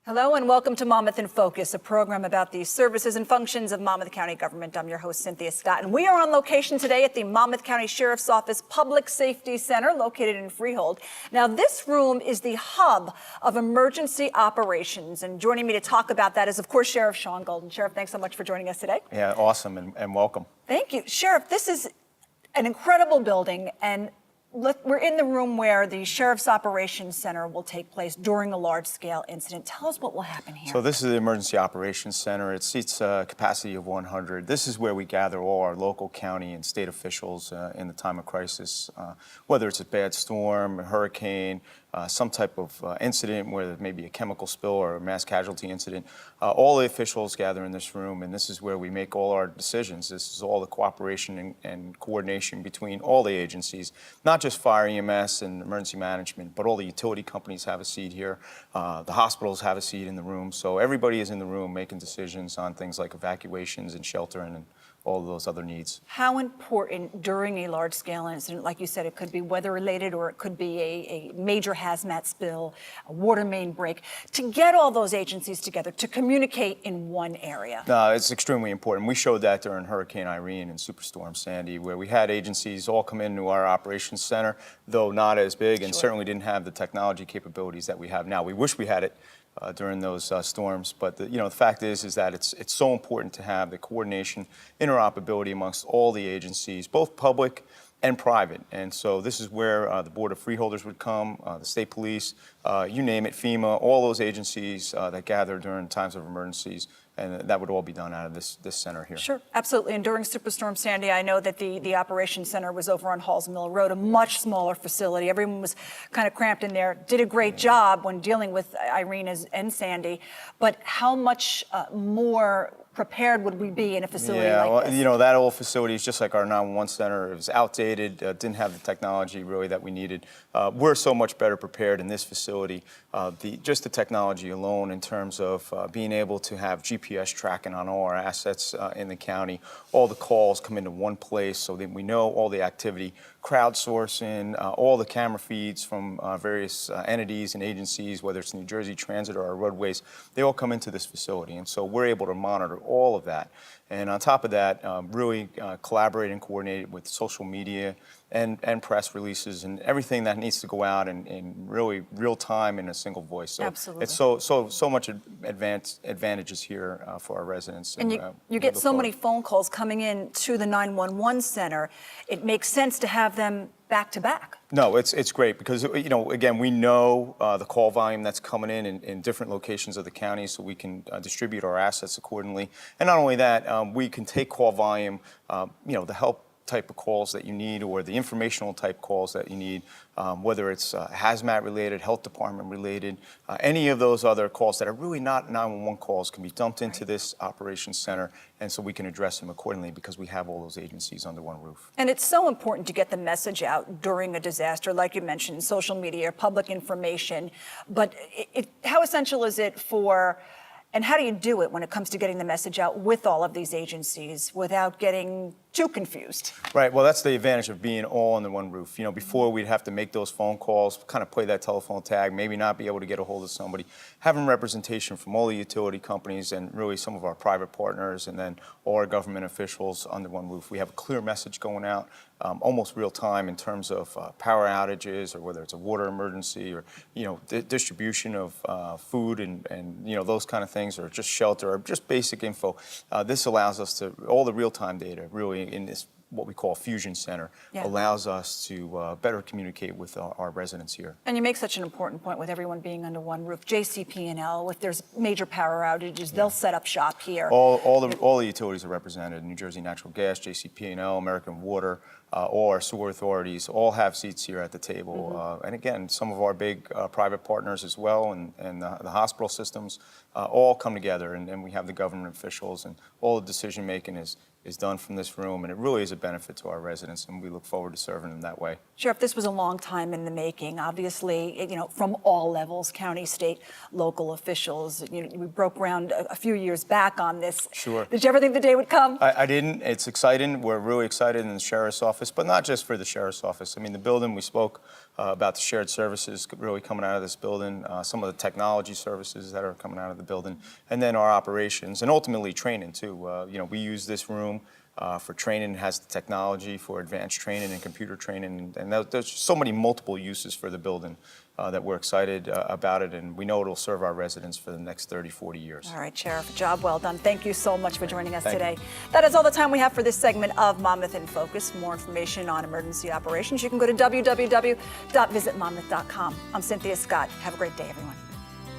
Hello and welcome to Monmouth in Focus, a program about the services and functions of Monmouth County government. I'm your host, Cynthia Scott, and we are on location today at the Monmouth County Sheriff's Office Public Safety Center located in Freehold. Now, this room is the hub of emergency operations, and joining me to talk about that is, of course, Sheriff Sean Golden. Sheriff, thanks so much for joining us today. Yeah, awesome, and welcome. Thank you. Sheriff, this is an incredible building, and we're in the room where the Sheriff's Operations Center will take place during a large-scale incident. Tell us what will happen here. So this is the Emergency Operations Center. It seats a capacity of 100. This is where we gather all our local, county, and state officials in the time of crisis, whether it's a bad storm, a hurricane, some type of incident where there may be a chemical spill or a mass casualty incident. All the officials gather in this room, and this is where we make all our decisions. This is all the cooperation and coordination between all the agencies, not just fire, EMS, and emergency management, but all the utility companies have a seat here. The hospitals have a seat in the room. So everybody is in the room making decisions on things like evacuations and sheltering and all of those other needs. How important during a large-scale incident, like you said, it could be weather-related or it could be a major hazmat spill, a water main break, to get all those agencies together, to communicate in one area? No, it's extremely important. We showed that during Hurricane Irene and Superstorm Sandy, where we had agencies all come into our operations center, though not as big, and certainly didn't have the technology capabilities that we have now. We wish we had it during those storms, but the fact is that it's so important to have the coordination, interoperability amongst all the agencies, both public and private. And so this is where the Board of Freeholders would come, the state police, you name it, FEMA, all those agencies that gather during times of emergencies, and that would all be done out of this center here. Sure, absolutely. And during Superstorm Sandy, I know that the Operations Center was over on Halls Mill Road, a much smaller facility. Everyone was kind of cramped in there, did a great job when dealing with Irene and Sandy, but how much more prepared would we be in a facility like this? That old facility is just like our 911 center. It was outdated, didn't have the technology really that we needed. We're so much better prepared in this facility. Just the technology alone in terms of being able to have GPS tracking on all our assets in the county. All the calls come into one place so that we know all the activity, crowdsourcing, all the camera feeds from various entities and agencies, whether it's New Jersey Transit or our roadways, they all come into this facility. And so we're able to monitor all of that. And on top of that, really collaborate and coordinate with social media and press releases and everything that needs to go out in really real time in a single voice. So absolutely. It's so much advantages here for our residents. And you get so many phone calls coming in to the 911 center. It makes sense to have them back to back. No, it's great because, again, we know the call volume that's coming in different locations of the county, so we can distribute our assets accordingly. And not only that, we can take call volume, the help type of calls that you need or the informational type calls that you need, whether it's hazmat related, health department related, any of those other calls that are really not 911 calls can be dumped into this operations center, and so we can address them accordingly because we have all those agencies under one roof. And it's so important to get the message out during a disaster, like you mentioned, social media, public information, but how essential is it and how do you do it when it comes to getting the message out with all of these agencies without getting too confused? Right, well, that's the advantage of being all under one roof. Before we'd have to make those phone calls, kind of play that telephone tag, maybe not be able to get a hold of somebody. Having representation from all the utility companies and really some of our private partners and then all our government officials under one roof. We have a clear message going out, almost real time in terms of power outages or whether it's a water emergency or, distribution of food and those kind of things or just shelter or just basic info. This allows us to, all the real-time data really in this what we call Fusion Center, allows us to better communicate with our residents here. And you make such an important point with everyone being under one roof. JCP&L, if there's major power outages, they'll set up shop here. All the utilities are represented. New Jersey Natural Gas, JCP&L, American Water, all our sewer authorities all have seats here at the table. And again, some of our big private partners as well and the hospital systems all come together, and we have the government officials, and all the decision making is done from this room, and it really is a benefit to our residents, and we look forward to serving them that way. Sheriff, this was a long time in the making, obviously, from all levels, county, state, local officials. We broke ground a few years back on this. Sure. Did you ever think the day would come? I didn't. It's exciting. We're really excited in the Sheriff's Office, but not just for the Sheriff's Office. I mean, the building, we spoke about the shared services really coming out of this building, some of the technology services that are coming out of the building, and then our operations, and ultimately training too. We use this room for training. It has the technology for advanced training and computer training, and there's so many multiple uses for the building that we're excited about it, and we know it'll serve our residents for the next 30, 40 years. All right, Sheriff, job well done. Thank you so much for joining us Thank today. you. That is all the time we have for this segment of Monmouth in Focus. For more information on emergency operations, you can go to www.visitmonmouth.com. I'm Cynthia Scott. Have a great day, everyone.